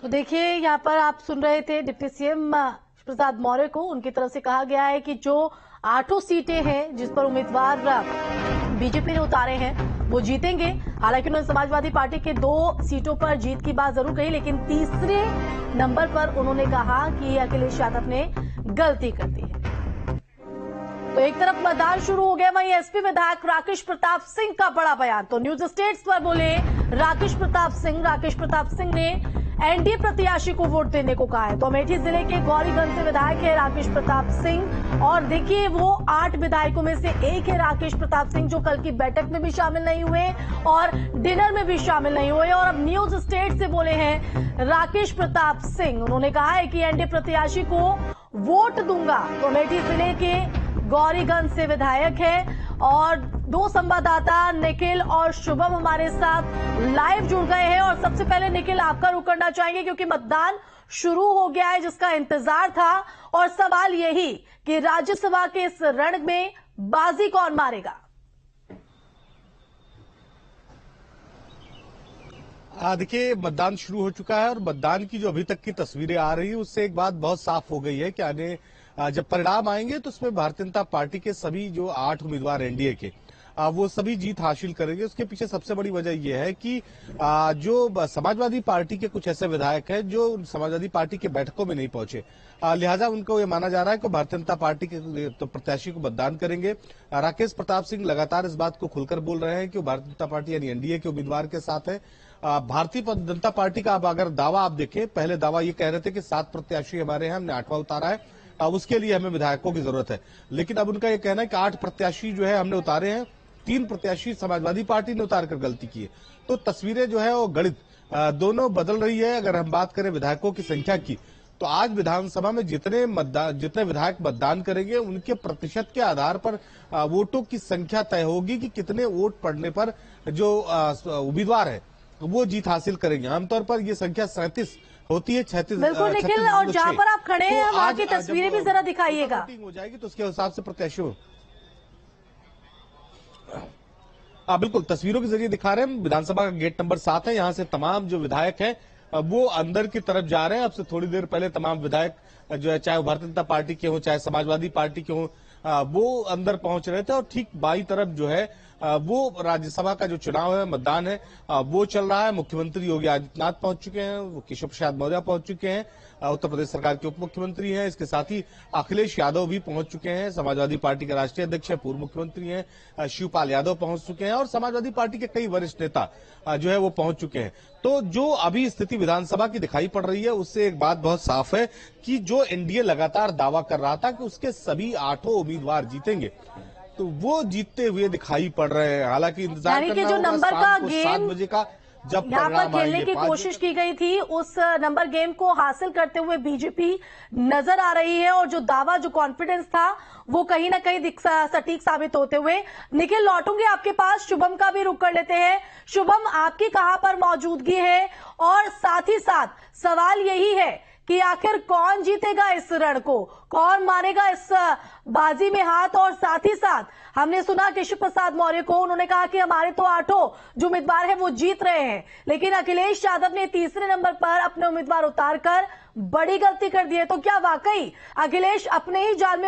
तो देखिए, यहाँ पर आप सुन रहे थे डिप्टी सीएम प्रसाद मौर्य को। उनकी तरफ से कहा गया है कि जो 8 सीटें हैं जिस पर उम्मीदवार बीजेपी ने उतारे हैं वो जीतेंगे। हालांकि उन्होंने समाजवादी पार्टी के 2 सीटों पर जीत की बात जरूर कही, लेकिन तीसरे नंबर पर उन्होंने कहा कि अखिलेश यादव ने गलती कर दी है। तो एक तरफ मतदान शुरू हो गया, वहीं एसपी विधायक राकेश प्रताप सिंह का बड़ा बयान। तो न्यूज स्टेट्स पर बोले राकेश प्रताप सिंह ने एनडीए प्रत्याशी को वोट देने को कहा है। तो अमेठी जिले के गौरीगंज से विधायक है राकेश प्रताप सिंह, और देखिए वो 8 विधायकों में से एक है राकेश प्रताप सिंह, जो कल की बैठक में भी शामिल नहीं हुए और डिनर में भी शामिल नहीं हुए। और अब न्यूज स्टेट से बोले हैं राकेश प्रताप सिंह, उन्होंने कहा है कि एनडीए प्रत्याशी को वोट दूंगा। तो अमेठी जिले के गौरीगंज से विधायक है, और 2 संवाददाता निखिल और शुभम हमारे साथ लाइव जुड़ गए हैं। और सबसे पहले निखिल, आपका रुख करना चाहेंगे क्योंकि मतदान शुरू हो गया है जिसका इंतजार था, और सवाल यही कि राज्यसभा के इस रण में बाजी कौन मारेगा। देखिए, मतदान शुरू हो चुका है और मतदान की जो अभी तक की तस्वीरें आ रही है उससे एक बात बहुत साफ हो गई है कि आने जब परिणाम आएंगे तो उसमें भारतीय जनता पार्टी के सभी जो 8 उम्मीदवार एनडीए के वो सभी जीत हासिल करेंगे। उसके पीछे सबसे बड़ी वजह यह है कि जो समाजवादी पार्टी के कुछ ऐसे विधायक हैं जो समाजवादी पार्टी के बैठकों में नहीं पहुंचे, लिहाजा उनको ये माना जा रहा है कि भारतीय जनता पार्टी के तो प्रत्याशी को मतदान करेंगे। राकेश प्रताप सिंह लगातार इस बात को खुलकर बोल रहे हैं कि भारतीय जनता पार्टी यानी एनडीए के उम्मीदवार के साथ है। भारतीय जनता पार्टी का अब अगर दावा आप देखें, पहले दावा ये कह रहे थे कि 7 प्रत्याशी हमारे हैं, हमने 8वां उतारा है, उसके लिए हमें विधायकों की जरूरत है। लेकिन अब उनका यह कहना है कि 8 प्रत्याशी जो है हमने उतारे हैं, 3 प्रत्याशी समाजवादी पार्टी ने उतार कर गलती की है। तो तस्वीरें जो है वो गणित दोनों बदल रही है। अगर हम बात करें विधायकों की संख्या की, तो आज विधानसभा में जितने विधायक मतदान करेंगे उनके प्रतिशत के आधार पर वोटों की संख्या तय होगी कि कितने वोट पड़ने पर जो उम्मीदवार है वो जीत हासिल करेंगे। आमतौर पर यह संख्या 37 होती है, 36। बिल्कुल निखिल, और जहां पर आप खड़े हैं वहां की तस्वीरें भी जरा दिखाइएगा। हो जाएगी तो उसके हिसाब से प्रत्याशी बिल्कुल तस्वीरों के जरिए दिखा रहे हैं। विधानसभा का गेट नंबर 7 है, यहां से तमाम जो विधायक हैं वो अंदर की तरफ जा रहे हैं। अब से थोड़ी देर पहले तमाम विधायक जो है, चाहे भारतीय जनता पार्टी के हो चाहे समाजवादी पार्टी के हो, वो अंदर पहुंच रहे थे। और ठीक बाई तरफ जो है वो राज्यसभा का जो चुनाव है, मतदान है, वो चल रहा है। मुख्यमंत्री योगी आदित्यनाथ पहुंच चुके हैं, वो केशव प्रसाद मौर्य पहुंच चुके हैं, उत्तर प्रदेश सरकार के उप मुख्यमंत्री हैं। इसके साथ ही अखिलेश यादव भी पहुंच चुके हैं, समाजवादी पार्टी के राष्ट्रीय अध्यक्ष है, पूर्व मुख्यमंत्री हैं शिवपाल यादव पहुंच चुके हैं, और समाजवादी पार्टी के कई वरिष्ठ नेता जो है वो पहुंच चुके हैं। तो जो अभी स्थिति विधानसभा की दिखाई पड़ रही है उससे एक बात बहुत साफ है कि जो एनडीए लगातार दावा कर रहा था कि उसके सभी 8 उम्मीदवार जीतेंगे, तो वो जीतते हुए दिखाई पड़ रहे हैं। हालांकि इंतजार करना जो नंबर का गेम 7 बजे का जब यहाँ पर खेलने की कोशिश की गई थी, उस नंबर गेम को हासिल करते हुए बीजेपी नजर आ रही है, और जो दावा, जो कॉन्फिडेंस था वो कहीं ना कहीं सटीक साबित होते हुए। निखिल, लौटूंगे आपके पास, शुभम का भी रुख कर लेते हैं। शुभम, आपकी कहां पर मौजूदगी है, और साथ ही साथ सवाल यही है कि आखिर कौन जीतेगा इस रण को, कौन मारेगा इस बाजी में हाथ। और साथ ही साथ हमने सुना केशव प्रसाद मौर्य को, उन्होंने कहा कि हमारे तो 8 जो उम्मीदवार हैं वो जीत रहे हैं, लेकिन अखिलेश यादव ने तीसरे नंबर पर अपने उम्मीदवार उतारकर बड़ी गलती कर दी है। तो क्या वाकई अखिलेश अपने ही जाल में